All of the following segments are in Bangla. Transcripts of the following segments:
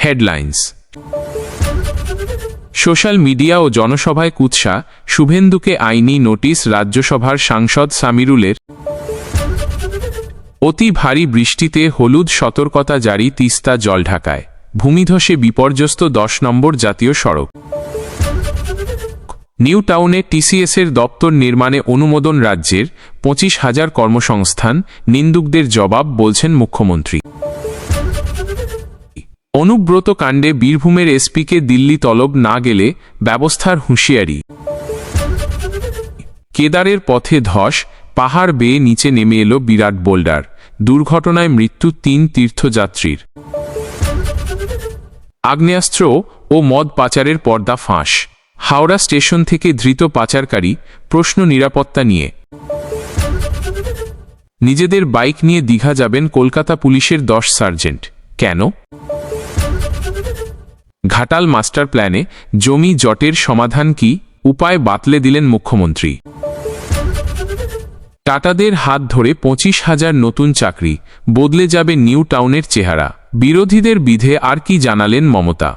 হেডলাইন্স। সোশ্যাল মিডিয়া ও জনসভায় কুৎসা, শুভেন্দুকে আইনি নোটিশ রাজ্যসভার সাংসদ সামিরুলের। অতি ভারী বৃষ্টিতে হলুদ সতর্কতা জারি তিস্তা জলঢাকায়, ভূমিধসে বিপর্যস্ত 10 নম্বর জাতীয় সড়ক। নিউ টাউনে টিসিএসের দপ্তর নির্মাণে অনুমোদন রাজ্যের, 25,000 কর্মসংস্থান, নিন্দুকদের জবাব বলছেন মুখ্যমন্ত্রী। অনুব্রত কাণ্ডে বীরভূমের এসপিকে দিল্লি তলব না গেলে ব্যবস্থার হুঁশিয়ারি। কেদারের পথে ধস, পাহাড় বেয়ে নিচে নেমে এলো বিরাট বোল্ডার, দুর্ঘটনায় মৃত্যু 3 তীর্থযাত্রীর। আগ্নেয়াস্ত্র ও মদ পাচারের পর্দা ফাঁস, হাওড়া স্টেশন থেকে ধৃত পাচারকারী, প্রশ্ন নিরাপত্তা নিয়ে। নিজেদের বাইক নিয়ে দীঘা যাবেন কলকাতা পুলিশের 10 সার্জেন্ট, কেন? ঘাটাল মাস্টার প্ল্যানে জমি জটের সমাধান কি, উপায় বাতলে দিলেন মুখ্যমন্ত্রী। টাটাদের হাত ধরে 25,000 নতুন চাকরি, বদলে যাবে নিউ টাউনের চেহারা, বিরোধীদের বিধে আর কি জানালেন মমতা।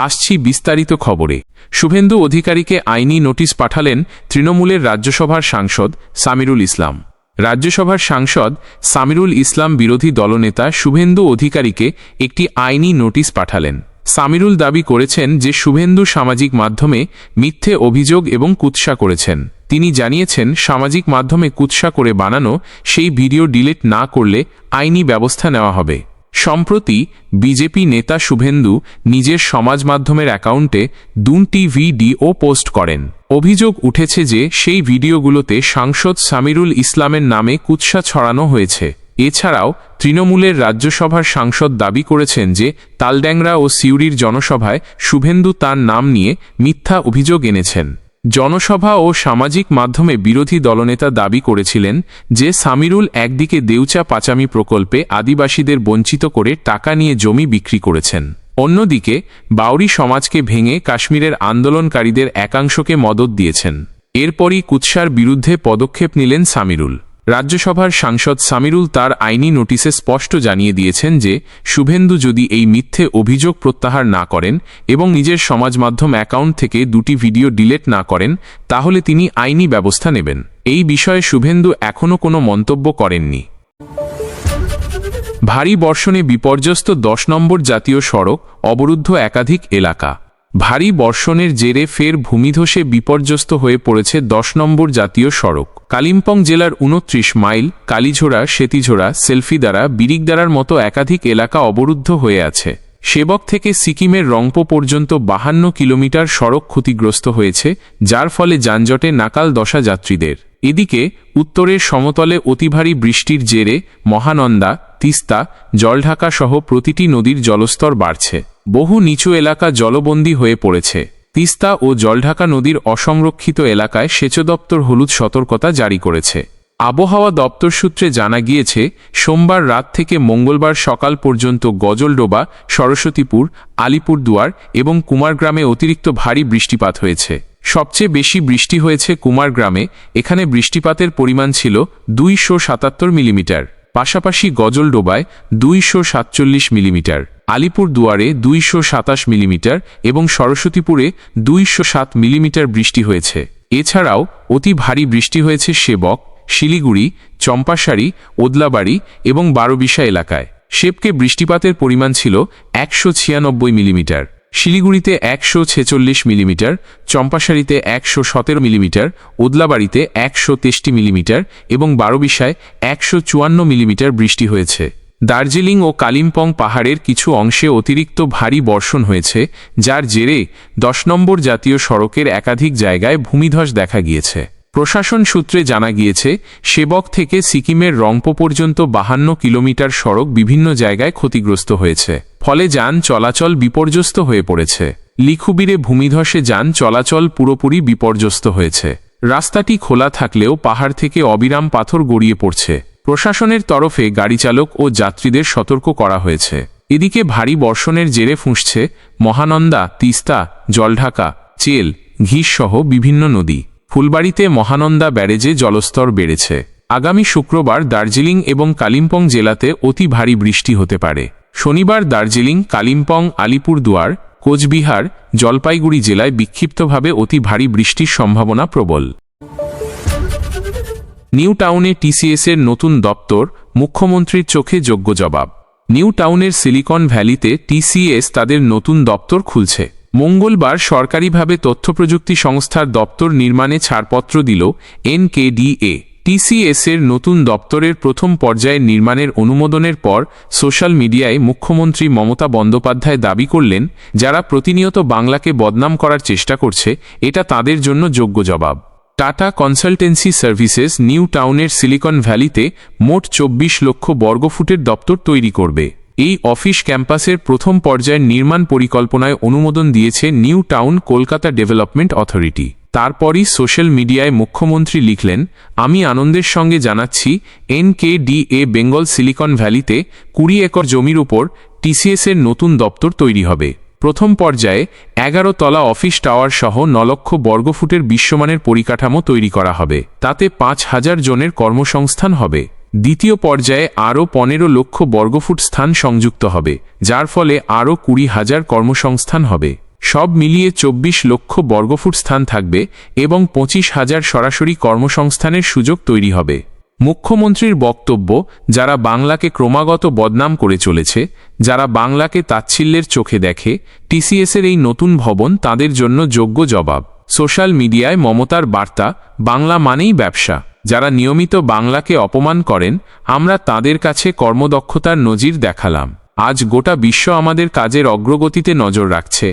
আসছি বিস্তারিত খবরে। শুভেন্দু অধিকারীকে আইনি নোটিশ পাঠালেন তৃণমূলের রাজ্যসভার সাংসদ সামিরুল ইসলাম। রাজ্যসভার সাংসদ সামিরুল ইসলাম বিরোধী দলনেতা শুভেন্দু অধিকারীকে একটি আইনি নোটিশ পাঠালেন। সামিরুল দাবি করেছেন যে শুভেন্দু সামাজিক মাধ্যমে মিথ্যে অভিযোগ এবং কুৎসা করেছেন। তিনি জানিয়েছেন, সামাজিক মাধ্যমে কুৎসা করে বানানো সেই ভিডিও ডিলিট না করলে আইনি ব্যবস্থা নেওয়া হবে। সম্প্রতি বিজেপি নেতা শুভেন্দু নিজের সমাজ মাধ্যমের অ্যাকাউন্টে 2টি ভিডিও পোস্ট করেন। অভিযোগ উঠেছে যে সেই ভিডিওগুলোতে সাংসদ সামিরুল ইসলামের নামে কুৎসা ছড়ানো হয়েছে। এছাড়াও তৃণমূলের রাজ্যসভার সাংসদ দাবি করেছেন যে তালড্যাংরা ও সিউড়ির জনসভায় শুভেন্দু তার নাম নিয়ে মিথ্যা অভিযোগ এনেছেন। জনসভা ও সামাজিক মাধ্যমে বিরোধী দলনেতা দাবি করেছিলেন যে সামিরুল একদিকে দেউচা পাচামি প্রকল্পে আদিবাসীদের বঞ্চিত করে টাকা নিয়ে জমি বিক্রি করেছেন, অন্যদিকে বাউরি সমাজকে ভেঙে কাশ্মীরের আন্দোলনকারীদের একাংশকে মদত দিয়েছেন। এরপরই কুৎসার বিরুদ্ধে পদক্ষেপ নিলেন সামিরুল। রাজ্যসভার সাংসদ সামিরুল তার আইনি নোটিশে স্পষ্ট জানিয়ে দিয়েছেন যে শুভেন্দু যদি এই মিথ্যে অভিযোগ প্রত্যাহার না করেন এবং নিজের সমাজ মাধ্যম অ্যাকাউন্ট থেকে 2টি ভিডিও ডিলিট না করেন, তাহলে তিনি আইনি ব্যবস্থা নেবেন। এই বিষয়ে শুভেন্দু এখনও কোনো মন্তব্য করেননি। ভারী বর্ষণে বিপর্যস্ত 10 নম্বর জাতীয় সড়ক, অবরুদ্ধ একাধিক এলাকা। ভারী বর্ষণের জেরে ফের ভূমিধসে বিপর্যস্ত হয়ে পড়েছে 10 নম্বর জাতীয় সড়ক। কালিম্পং জেলার 29 মাইল, কালীঝোড়া, সেতিঝোড়া, সেলফিদারা, বিরিকদারার মতো একাধিক এলাকা অবরুদ্ধ হয়ে আছে। সেবক থেকে সিকিমের রংপো পর্যন্ত 52 কিলোমিটার সড়ক ক্ষতিগ্রস্ত হয়েছে, যার ফলে যানজটে নাকাল দশা যাত্রীদের। এদিকে উত্তরের সমতলে অতিভারী বৃষ্টির জেরে মহানন্দা, তিস্তা, জলঢাকা সহ প্রতিটি নদীর জলস্তর বাড়ছে। বহু নিচু এলাকা জলবন্দী হয়ে পড়েছে। তিস্তা ও জলঢাকা নদীর অসংরক্ষিত এলাকায় সেচ দপ্তর হলুদ সতর্কতা জারি করেছে। আবহাওয়া দপ্তর সূত্রে জানা গিয়েছে, সোমবার রাত থেকে মঙ্গলবার সকাল পর্যন্ত গজলডোবা, সরস্বতীপুর, আলিপুরদুয়ার এবং কুমারগ্রামে অতিরিক্ত ভারী বৃষ্টিপাত হয়েছে। সবচেয়ে বেশি বৃষ্টি হয়েছে কুমারগ্রামে, এখানে বৃষ্টিপাতের পরিমাণ ছিল 277 মিলিমিটার। পাশাপাশি গজলডোবায় 247 মিলিমিটার, আলিপুরদুয়ারে 227 মিলিমিটার এবং সরস্বতীপুরে 207 মিলিমিটার বৃষ্টি হয়েছে। এছাড়াও অতি ভারী বৃষ্টি হয়েছে সেবক, শিলিগুড়ি, চম্পাশাড়ি, ওদলাবাড়ি এবং বারোবিশা এলাকায়। সেবকে বৃষ্টিপাতের পরিমাণ ছিল 196 মিলিমিটার, শিলিগুড়িতে 146 মিলিমিটার, চম্পাশাড়িতে 117 মিলিমিটার, ওদলাবাড়িতে 163 মিলিমিটার এবং বারোবিশায় 154 মিলিমিটার বৃষ্টি হয়েছে। দার্জিলিং ও কালিম্পং পাহাড়ের কিছু অংশে অতিরিক্ত ভারী বর্ষণ হয়েছে, যার জেরে 10 নম্বর জাতীয় সড়কের একাধিক জায়গায় ভূমিধস দেখা গিয়েছে। প্রশাসন সূত্রে জানা গিয়েছে, সেবক থেকে সিকিমের রংপো পর্যন্ত 52 কিলোমিটার সড়ক বিভিন্ন জায়গায় ক্ষতিগ্রস্ত হয়েছে, ফলে যান চলাচল বিপর্যস্ত হয়ে পড়েছে। লিখুবিরে ভূমিধসে যান চলাচল পুরোপুরি বিপর্যস্ত হয়েছে। রাস্তাটি খোলা থাকলেও পাহাড় থেকে অবিরাম পাথর গড়িয়ে পড়ছে। প্রশাসনের তরফে গাড়িচালক ও যাত্রীদের সতর্ক করা হয়েছে। এদিকে ভারী বর্ষণের জেরে ফুঁসছে মহানন্দা, তিস্তা, জলঢাকা, চেল, ঘিস সহ বিভিন্ন নদী। ফুলবাড়িতে মহানন্দা ব্যারেজে জলস্তর বেড়েছে। আগামী শুক্রবার দার্জিলিং এবং কালিম্পং জেলাতে অতি ভারী বৃষ্টি হতে পারে। শনিবার দার্জিলিং, কালিম্পং, আলিপুরদুয়ার, কোচবিহার, জলপাইগুড়ি জেলায় বিক্ষিপ্তভাবে অতি ভারী বৃষ্টির সম্ভাবনা প্রবল। নিউ টাউনে টিসিএসের নতুন দপ্তর, মুখ্যমন্ত্রীর চোখে যোগ্য জবাব। নিউ টাউনের সিলিকন ভ্যালিতে টিসিএস তাদের নতুন দপ্তর খুলছে। মঙ্গলবার সরকারিভাবে তথ্যপ্রযুক্তি সংস্থার দপ্তর নির্মাণে ছাড়পত্র দিল এনকেডিএ। টিসিএসের নতুন দপ্তরের প্রথম পর্যায়ের নির্মাণের অনুমোদনের পর সোশ্যাল মিডিয়ায় মুখ্যমন্ত্রী মমতা বন্দ্যোপাধ্যায় দাবি করলেন, যারা প্রতিনিয়ত বাংলাকে বদনাম করার চেষ্টা করছে, এটা তাদের জন্য যোগ্য জবাব। টাটা কনসালটেন্সি সার্ভিসেস নিউ টাউনের সিলিকন ভ্যালিতে মোট 24 লক্ষ বর্গফুটের দপ্তর তৈরি করবে। এই অফিস ক্যাম্পাসের প্রথম পর্যায়ের নির্মাণ পরিকল্পনায় অনুমোদন দিয়েছে new town Kolkata development authority. তারপরই সোশ্যাল মিডিয়ায় মুখ্যমন্ত্রী লিখলেন, আমি আনন্দের সঙ্গে জানাচ্ছি, এনকেডিএ বেঙ্গল সিলিকন ভ্যালিতে 20 একর জমির উপর টিসিএসের নতুন দপ্তর তৈরি হবে। প্রথম পর্যায়ে 11 তলা অফিস টাওয়ার সহ 9 লক্ষ বর্গফুটের বিশ্বমানের পরিকাঠামো তৈরি করা হবে। তাতে 5,000 জনের কর্মসংস্থান হবে। দ্বিতীয় পর্যায়ে আরও 15 লক্ষ বর্গফুট স্থান সংযুক্ত হবে, যার ফলে আরও 20,000 কর্মসংস্থান হবে। সব মিলিয়ে 24 লক্ষ বর্গফুট স্থান থাকবে এবং 25,000 সরাসরি কর্মসংস্থানের সুযোগ তৈরি হবে। মুখ্যমন্ত্রীর বক্তব্য, যারা বাংলাকে ক্রমাগত বদনাম করে চলেছে, যারা বাংলাকে তাচ্ছিল্যের চোখে দেখে, টিসিএসের এই নতুন ভবন তাদের জন্য যোগ্য জবাব। সোশ্যাল মিডিয়ায় মমতার বার্তা, বাংলা মানেই ব্যবসা। যারা নিয়মিত বাংলাকে অপমান করেন, আমরা তাদের কাছে কর্মদক্ষতার নজির দেখালাম। আজ গোটা বিশ্ব আমাদের কাজের অগ্রগতিতে নজর রাখছে।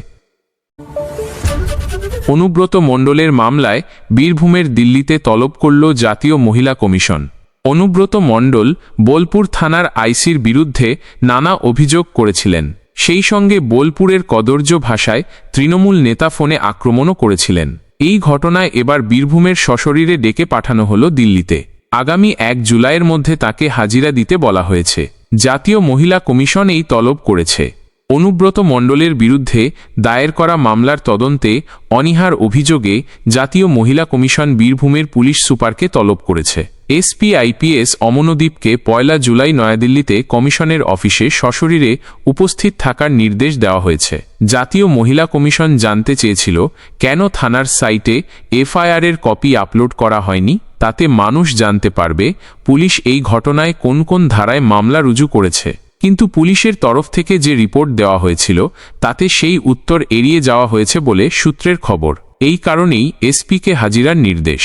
অনুব্রত মণ্ডলের মামলায় বীরভূমের দিল্লিতে তলব করল জাতীয় মহিলা কমিশন। অনুব্রত মণ্ডল বোলপুর থানার আইসির বিরুদ্ধে নানা অভিযোগ করেছিলেন। সেই সঙ্গে বোলপুরের কদর্য ভাষায় তৃণমূল নেতা ফোনে আক্রমণও করেছিলেন। এই ঘটনায় এবার বীরভূমের সশরীরে ডেকে পাঠানো হল দিল্লিতে। আগামী 1 জুলাইয়ের মধ্যে তাকে হাজিরা দিতে বলা হয়েছে। জাতীয় মহিলা কমিশন এই তলব করেছে। অনুব্রত মণ্ডলের বিরুদ্ধে দায়ের করা মামলার তদন্তে অনীহার অভিযোগে জাতীয় মহিলা কমিশন বীরভূমের পুলিশ সুপারকে তলব করেছে। এসপি আইপিএস অমনদীপকে 1 জুলাই নয়াদিল্লিতে কমিশনের অফিসে সশরীরে উপস্থিত থাকার নির্দেশ দেওয়া হয়েছে। জাতীয় মহিলা কমিশন জানতে চেয়েছিল, কেন থানার সাইটে এফআইআরের কপি আপলোড করা হয়নি, তাতে মানুষ জানতে পারবে পুলিশ এই ঘটনায় কোন কোন ধারায় মামলা রুজু করেছে। কিন্তু পুলিশের তরফ থেকে যে রিপোর্ট দেওয়া হয়েছিল, তাতে সেই উত্তর এড়িয়ে যাওয়া হয়েছে বলে সূত্রের খবর। এই কারণেই এসপিকে হাজিরার নির্দেশ।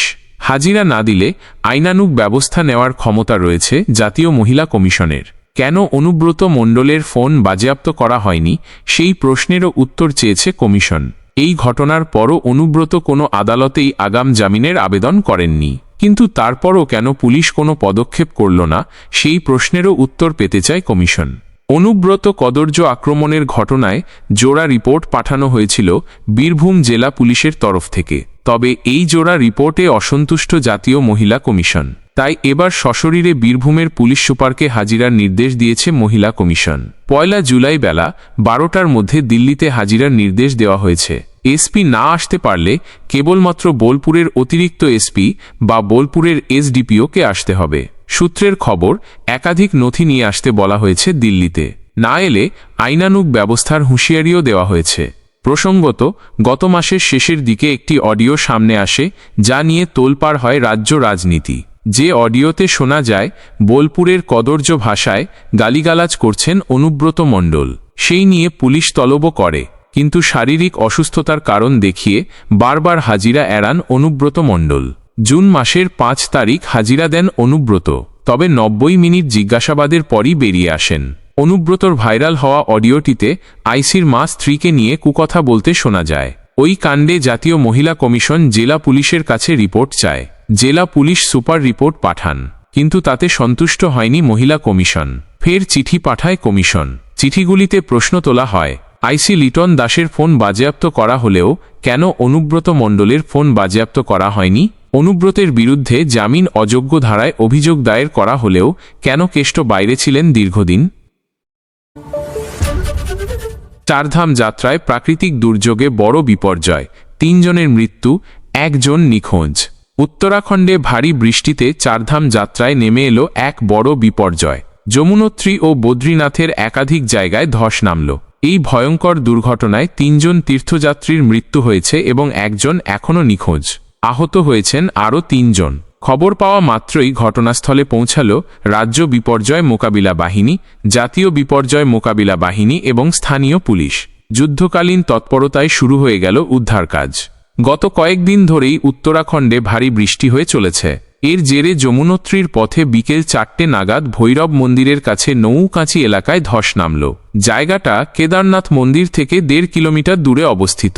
হাজিরা না দিলে আইনানুগ ব্যবস্থা নেওয়ার ক্ষমতা রয়েছে জাতীয় মহিলা কমিশনের। কেন অনুব্রত মণ্ডলের ফোন বাজেয়াপ্ত করা হয়নি, সেই প্রশ্নেরও উত্তর চেয়েছে কমিশন। এই ঘটনার পরও অনুব্রত কোনো আদালতেই আগাম জামিনের আবেদন করেননি। কিন্তু তারপরও কেন পুলিশ কোনো পদক্ষেপ করল না, সেই প্রশ্নেরও উত্তর পেতে চায় কমিশন। অনুব্রত কদর্য আক্রমণের ঘটনায় জোড়া রিপোর্ট পাঠানো হয়েছিল বীরভূম জেলা পুলিশের তরফ থেকে। তবে এই জোড়া রিপোর্টে অসন্তুষ্ট জাতীয় মহিলা কমিশন। তাই এবার সশরীরে বীরভূমের পুলিশ সুপারকে হাজিরার নির্দেশ দিয়েছে মহিলা কমিশন। 1 জুলাই বেলা 12টার মধ্যে দিল্লিতে হাজিরার নির্দেশ দেওয়া হয়েছে। এসপি না আসতে পারলে কেবলমাত্র বোলপুরের অতিরিক্ত এসপি বা বোলপুরের এসডিপিওকে আসতে হবে। সূত্রের খবর, একাধিক নথি নিয়ে আসতে বলা হয়েছে দিল্লিতে। না এলে আইনানুগ ব্যবস্থার হুঁশিয়ারিও দেওয়া হয়েছে। প্রসঙ্গত, গত মাসের শেষের দিকে একটি অডিও সামনে আসে, যা নিয়ে তোলপাড় হয় রাজ্য রাজনীতি। যে অডিওতে শোনা যায় বোলপুরের কদর্য ভাষায় গালিগালাজ করছেন অনুব্রত মণ্ডল। সেই নিয়ে পুলিশ তলবও করে, কিন্তু শারীরিক অসুস্থতার কারণ দেখিয়ে বারবার হাজিরা এড়ান অনুব্রত মণ্ডল। জুন মাসের 5 তারিখ হাজিরা দেন অনুব্রত, তবে 90 মিনিট জিজ্ঞাসাবাদের পরই বেরিয়ে আসেন। অনুব্রতর ভাইরাল হওয়া অডিওটিতে আইসির মা স্ত্রীকে নিয়ে কুকথা বলতে শোনা যায়। ওই কাণ্ডে জাতীয় মহিলা কমিশন জেলা পুলিশের কাছে রিপোর্ট চায়। জেলা পুলিশ সুপার রিপোর্ট পাঠান, কিন্তু তাতে সন্তুষ্ট হয়নি মহিলা কমিশন। ফের চিঠি পাঠায় কমিশন। চিঠিগুলিতে প্রশ্ন তোলা হয়, আইসি লিটন দাসের ফোন বাজেয়াপ্ত করা হলেও কেন অনুব্রত মণ্ডলের ফোন বাজেয়াপ্ত করা হয়নি? অনুব্রতের বিরুদ্ধে জামিন অযোগ্য ধারায় অভিযোগ দায়ের করা হলেও কেন কেষ্ট বাইরে ছিলেন দীর্ঘদিন? চারধাম যাত্রায় প্রাকৃতিক দুর্যোগে বড় বিপর্যয়, 3 জনের মৃত্যু, 1 জন নিখোঁজ। উত্তরাখণ্ডে ভারী বৃষ্টিতে চারধাম যাত্রায় নেমে এলো এক বড় বিপর্যয়। যমুনোত্রী ও বদ্রীনাথের একাধিক জায়গায় ধস নামল। এই ভয়ঙ্কর দুর্ঘটনায় ৩ জন তীর্থযাত্রীর মৃত্যু হয়েছে এবং একজন এখনও নিখোঁজ। আহত হয়েছেন আরও ৩ জন। খবর পাওয়া মাত্রই ঘটনাস্থলে পৌঁছাল রাজ্য বিপর্যয় মোকাবিলা বাহিনী, জাতীয় বিপর্যয় মোকাবিলা বাহিনী এবং স্থানীয় পুলিশ। যুদ্ধকালীন তৎপরতায় শুরু হয়ে গেল উদ্ধার কাজ। গত কয়েকদিন ধরেই উত্তরাখণ্ডে ভারী বৃষ্টি হয়ে চলেছে। এর জেরে যমুনোত্রীর পথে বিকেল ৪টে নাগাদ ভৈরব মন্দিরের কাছে নৌকাঁচি এলাকায় ধস নামল। জায়গাটা কেদারনাথ মন্দির থেকে ১.৫ কিলোমিটার দূরে অবস্থিত।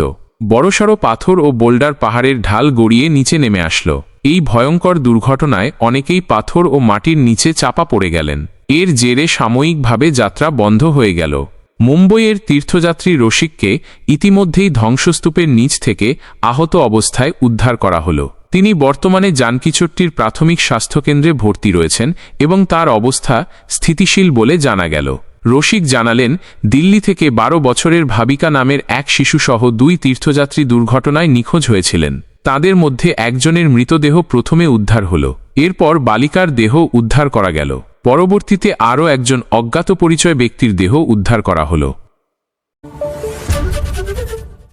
বড়সড় পাথর ও বোল্ডার পাহাড়ের ঢাল গড়িয়ে নিচে নেমে আসলো। এই ভয়ঙ্কর দুর্ঘটনায় অনেকেই পাথর ও মাটির নিচে চাপা পড়ে গেলেন। এর জেরে সাময়িকভাবে যাত্রা বন্ধ হয়ে গেল। মুম্বইয়ের তীর্থযাত্রী রসিককে ইতিমধ্যেই ধ্বংসস্তূপের নিচ থেকে আহত অবস্থায় উদ্ধার করা হল। তিনি বর্তমানে জানকিচট্টির প্রাথমিক স্বাস্থ্যকেন্দ্রে ভর্তি রয়েছেন এবং তার অবস্থা স্থিতিশীল বলে জানা গেল। রসিক জানালেন, দিল্লি থেকে ১২ বছরের ভাবিকা নামের এক শিশুসহ ২ তীর্থযাত্রী দুর্ঘটনায় নিখোঁজ হয়েছিলেন। তাদের মধ্যে একজনের মৃতদেহ প্রথমে উদ্ধার হল। এরপর বালিকার দেহ উদ্ধার করা গেল। পরবর্তীতে আরও একজন অজ্ঞাত পরিচয় ব্যক্তির দেহ উদ্ধার করা হল।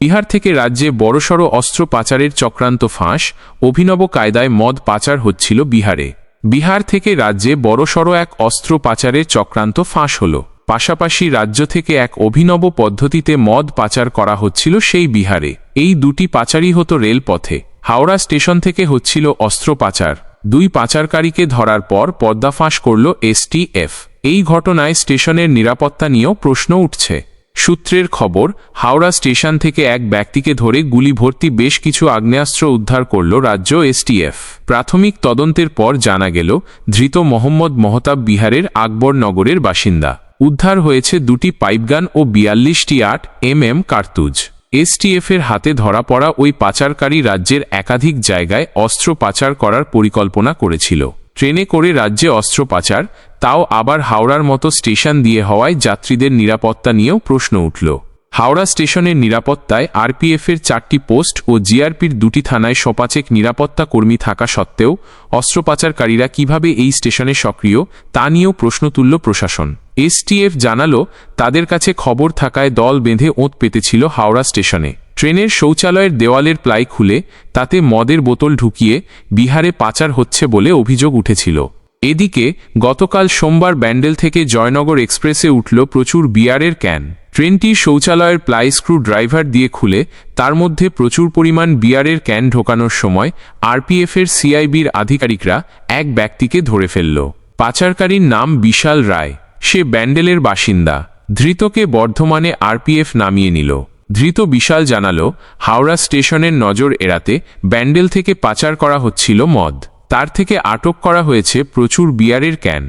বিহার থেকে রাজ্যে বড়সড় অস্ত্র পাচারের চক্রান্ত ফাঁস। অভিনব কায়দায় মদ পাচার হচ্ছিল বিহারে। বিহার থেকে রাজ্যে বড়সড় এক অস্ত্র পাচারের চক্রান্ত ফাঁস হল। পাশাপাশি রাজ্য থেকে এক অভিনব পদ্ধতিতে মদ পাচার করা হচ্ছিল সেই বিহারে। এই দুটি পাচারই হতো রেলপথে। হাওড়া স্টেশন থেকে হচ্ছিল অস্ত্র পাচার। 2 পাচারকারীকে ধরার পর পর্দাফাঁস করল এসটিএফ। এই ঘটনায় স্টেশনের নিরাপত্তা নিয়েও প্রশ্ন উঠছে। সূত্রের খবর, হাওড়া স্টেশন থেকে এক ব্যক্তিকে ধরে গুলি ভর্তি বেশ কিছু আগ্নেয়াস্ত্র উদ্ধার করল রাজ্য এসটিএফ। প্রাথমিক তদন্তের পর জানা গেল, ধৃত মোহাম্মদ মহতাব বিহারের আকবরনগরের বাসিন্দা। উদ্ধার হয়েছে 2টি পাইপগান ও 42টি 8mm কার্তুজ। এসটিএফের হাতে ধরা পড়া ওই পাচারকারী রাজ্যের একাধিক জায়গায় অস্ত্র পাচার করার পরিকল্পনা করেছিল। ট্রেনে করে রাজ্যে অস্ত্র পাচার, তাও আবার হাওড়ার মতো স্টেশন দিয়ে হওয়ায় যাত্রীদের নিরাপত্তা নিয়েও প্রশ্ন উঠল। হাওড়া স্টেশনের নিরাপত্তায় আরপিএফের 4টি পোস্ট ও জিআরপির 2টি থানায় 5 নিরাপত্তা কর্মী থাকা সত্ত্বেও অস্ত্র পাচারকারীরা কিভাবে এই স্টেশনে সক্রিয় তা নিয়েও প্রশ্ন তুলল প্রশাসন। এসটিএফ জানালো, তাদের কাছে খবর থাকায় দল বেঁধে ওঁত পেতেছিল হাওড়া স্টেশনে। ট্রেনের শৌচালয়ের দেওয়ালের প্লাই খুলে তাতে মদের বোতল ঢুকিয়ে বিহারে পাচার হচ্ছে বলে অভিযোগ উঠেছিল। এদিকে গতকাল সোমবার ব্যান্ডেল থেকে জয়নগর এক্সপ্রেসে উঠল প্রচুর বিয়ারের ক্যান। ট্রেনটির শৌচালয়ের প্লাই স্ক্রু ড্রাইভার দিয়ে খুলে তার মধ্যে প্রচুর পরিমাণ বিয়ারের ক্যান ঢোকানোর সময় আরপিএফের সিআইবির আধিকারিকরা এক ব্যক্তিকে ধরে ফেলল। পাচারকারীর নাম বিশাল রায়। সে ব্যান্ডেলের বাসিন্দা। ধৃতকে বর্ধমানে আরপিএফ নামিয়ে নিল। ধৃত বিশাল জানালো, হাওড়া স্টেশনের নজর এড়াতে ব্যান্ডেল থেকে পাচার করা হচ্ছিল মদ। তার থেকে আটক করা হয়েছে প্রচুর বিয়ারের ক্যান।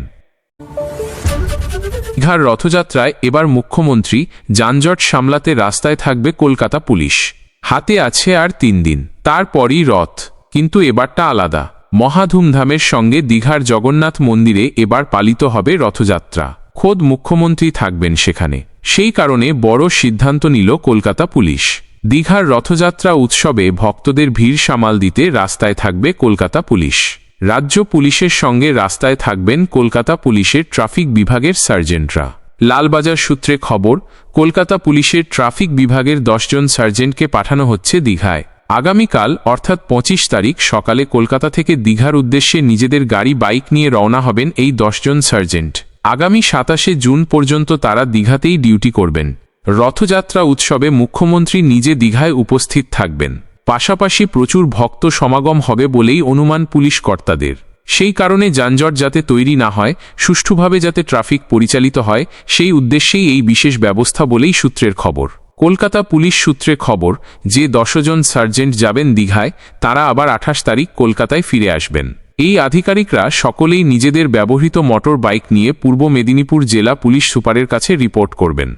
দীঘার রথযাত্রায় এবার মুখ্যমন্ত্রী। যানজট সামলাতে রাস্তায় থাকবে কলকাতা পুলিশ। হাতে আছে আর 3 দিন, তারপরই রথ। কিন্তু এবারটা আলাদা। মহা ধুমধামের সঙ্গে দীঘার জগন্নাথ মন্দিরে এবার পালিত হবে রথযাত্রা। খোদ মুখ্যমন্ত্রী থাকবেন সেখানে। সেই কারণে বড় সিদ্ধান্ত নিল কলকাতা পুলিশ। দীঘার রথযাত্রা উৎসবে ভক্তদের ভিড় সামাল দিতে রাস্তায় থাকবে কলকাতা পুলিশ। রাজ্য পুলিশের সঙ্গে রাস্তায় থাকবেন কলকাতা পুলিশের ট্রাফিক বিভাগের সার্জেন্টরা। লালবাজার সূত্রে খবর, কলকাতা পুলিশের ট্রাফিক বিভাগের 10 জন সার্জেন্টকে পাঠানো হচ্ছে দীঘায়। আগামীকাল অর্থাৎ 25 তারিখ সকালে কলকাতা থেকে দীঘার উদ্দেশ্যে নিজেদের গাড়ি বাইক নিয়ে রওনা হবেন এই 10 জন সার্জেন্ট। আগামী 27 জুন পর্যন্ত তারা দীঘাতেই ডিউটি করবেন। রথযাত্রা উৎসবে মুখ্যমন্ত্রী নিজে দীঘায় উপস্থিত থাকবেন। পাশাপাশি প্রচুর ভক্ত সমাগম হবে বলেই অনুমান পুলিশ কর্তাদের। সেই কারণে যানজট যাতে তৈরি না হয়, সুষ্ঠুভাবে যাতে ট্রাফিক পরিচালিত হয়, সেই উদ্দেশ্যেই এই বিশেষ ব্যবস্থা বলেই সূত্রের খবর। কলকাতা পুলিশ সূত্রে খবর, যে 10 জন সার্জেন্ট যাবেন দীঘায়, তারা আবার 28 তারিখ কলকাতায় ফিরে আসবেন। এই আধিকারিকরা সকলেই নিজেদের ব্যবহৃত মোটর বাইক নিয়ে পূর্ব মেদিনীপুর জেলা পুলিশ সুপারের কাছে রিপোর্ট করবেন।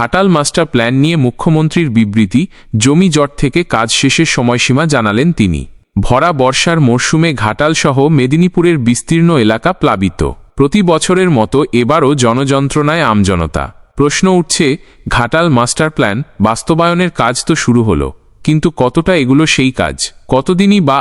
ঘাটাল মাস্টার প্ল্যান নিয়ে মুখ্যমন্ত্রীর বিবৃতি। জমি জট থেকে কাজ শেষের সময়সীমা জানালেন তিনি। ভরা বর্ষার মরশুমে ঘাটাল সহ মেদিনীপুরের বিস্তীর্ণ এলাকা প্লাবিত। প্রতি বছরের মতো এবারও জনযন্ত্রণায় আমজনতা। প্রশ্ন উঠছে, ঘাটাল মাস্টার প্ল্যান বাস্তবায়নের কাজ তো শুরু হলো, কিন্তু কতটা এগুলো সেই কাজ? কতদিনই বা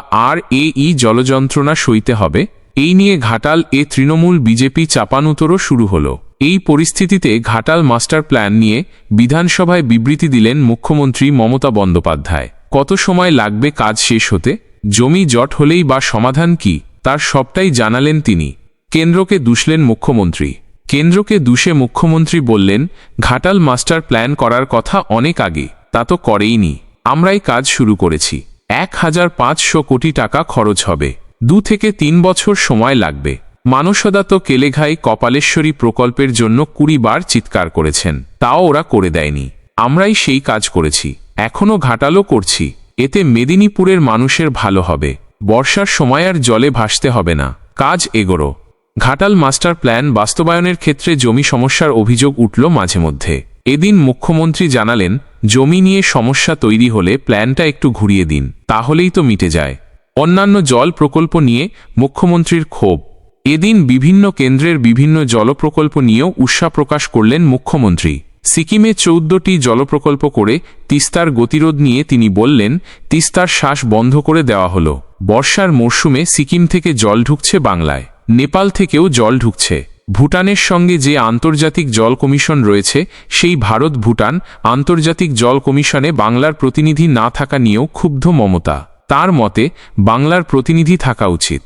এই জলযন্ত্রণা সইতে হবে? এই নিয়ে ঘাটাল তৃণমূল বিজেপি চাপানুতরও শুরু হল। এই পরিস্থিতিতে ঘাটাল মাস্টার প্ল্যান নিয়ে বিধানসভায় বিবৃতি দিলেন মুখ্যমন্ত্রী মমতা বন্দ্যোপাধ্যায়। কত সময় লাগবে কাজ শেষ হতে, জমি জট হলেই বা সমাধান কি, তার সবটাই জানালেন তিনি। কেন্দ্রকে দুষলেন মুখ্যমন্ত্রী। কেন্দ্রকে দুষে মুখ্যমন্ত্রী বললেন, ঘাটাল মাস্টার প্ল্যান করার কথা অনেক আগে, তা তো করেইনি, আমরাই কাজ শুরু করেছি। 1500 কোটি টাকা খরচ হবে, 2 থেকে 3 বছর সময় লাগবে। মানসদা তো কেলেঘাই কপালেশ্বরী প্রকল্পের জন্য 20 বার চিৎকার করেছেন, তাও ওরা করে দেয়নি। আমরাই সেই কাজ করেছি, এখনও ঘাটালও করছি। এতে মেদিনীপুরের মানুষের ভালো হবে, বর্ষার সময় আর জলে ভাসতে হবে না। কাজ এগোরো। ঘাটাল মাস্টার প্ল্যান বাস্তবায়নের ক্ষেত্রে জমি সমস্যার অভিযোগ উঠল মাঝে মধ্যে। এদিন মুখ্যমন্ত্রী জানালেন, জমি নিয়ে সমস্যা তৈরি হলে প্ল্যানটা একটু ঘুরিয়ে দিন, তাহলেই তো মিটে যায়। অন্যান্য জল প্রকল্প নিয়ে মুখ্যমন্ত্রীর ক্ষোভ। এদিন বিভিন্ন কেন্দ্রের বিভিন্ন জল প্রকল্প নিয়েও উৎসাহ প্রকাশ করলেন মুখ্যমন্ত্রী। সিকিমে 14টি জলপ্রকল্প করে তিস্তার গতিরোধ নিয়ে তিনি বললেন, তিস্তার শ্বাস বন্ধ করে দেওয়া হলো। বর্ষার মরশুমে সিকিম থেকে জল ঢুকছে বাংলায়, নেপাল থেকেও জল ঢুকছে। ভুটানের সঙ্গে যে আন্তর্জাতিক জল কমিশন রয়েছে, সেই ভারত ভুটান আন্তর্জাতিক জল কমিশনে বাংলার প্রতিনিধি না থাকা নিয়েও ক্ষুব্ধ মমতা। তার মতে বাংলার প্রতিনিধি থাকা উচিত।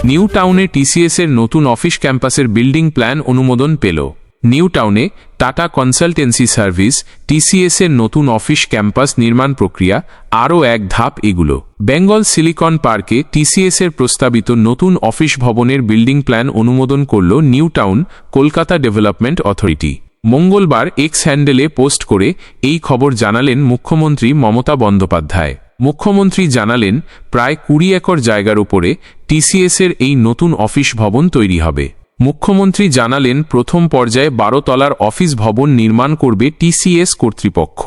নিউ টাউনে টিসিএসের নতুন অফিস ক্যাম্পাসের বিল্ডিং প্ল্যান অনুমোদন পেল। নিউ টাউনে টাটা কনসালটেন্সি সার্ভিস টিসিএসের নতুন অফিস ক্যাম্পাস নির্মাণ প্রক্রিয়া আরও এক ধাপ এগুলো। বেঙ্গল সিলিকন পার্কে টিসিএসের প্রস্তাবিত নতুন অফিস ভবনের বিল্ডিং প্ল্যান অনুমোদন করল new town Kolkata development authority. মঙ্গলবার এক্স হ্যান্ডেলে পোস্ট করে এই খবর জানালেন মুখ্যমন্ত্রী মমতা বন্দ্যোপাধ্যায়। মুখ্যমন্ত্রী জানালেন, প্রায় 20 একর জায়গার উপরে টিসিএসের এই নতুন অফিস ভবন তৈরি হবে। মুখ্যমন্ত্রী জানালেন, প্রথম পর্যায়ে 12 তলার অফিস ভবন নির্মাণ করবে টিসিএস কর্তৃপক্ষ।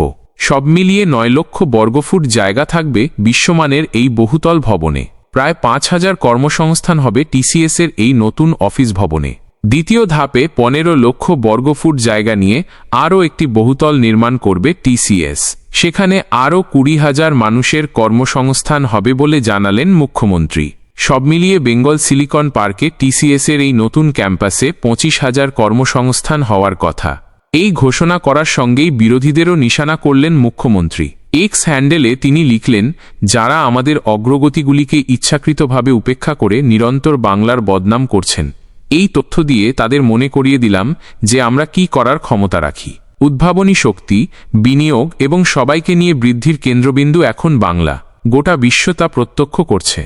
সব মিলিয়ে 9 লক্ষ বর্গফুট জায়গা থাকবে বিশ্বমানের এই বহুতল ভবনে। প্রায় 5000 কর্মসংস্থান হবে টিসিএসের এই নতুন অফিস ভবনে। দ্বিতীয় ধাপে 15 লক্ষ বর্গফুট জায়গা নিয়ে আরও একটি বহুতল নির্মাণ করবে টিসিএস। সেখানে আরও 20,000 মানুষের কর্মসংস্থান হবে বলে জানালেন মুখ্যমন্ত্রী। সব মিলিয়ে বেঙ্গল সিলিকন পার্কে টিসিএসের এই নতুন ক্যাম্পাসে 25,000 কর্মসংস্থান হওয়ার কথা। এই ঘোষণা করার সঙ্গেই বিরোধীদেরও নিশানা করলেন মুখ্যমন্ত্রী। এক্স হ্যান্ডেলে তিনি লিখলেন, যারা আমাদের অগ্রগতিগুলিকে ইচ্ছাকৃতভাবে উপেক্ষা করে নিরন্তর বাংলার বদনাম করছেন, এই তথ্য দিয়ে তাদের মনে করিয়ে দিলাম যে আমরা কি করার ক্ষমতা রাখি। উদ্ভাবনী শক্তি, বিনিয়োগ এবং সবাইকে নিয়ে বৃদ্ধির কেন্দ্রবিন্দু এখন বাংলা। গোটা বিশ্ব তা প্রত্যক্ষ করছে।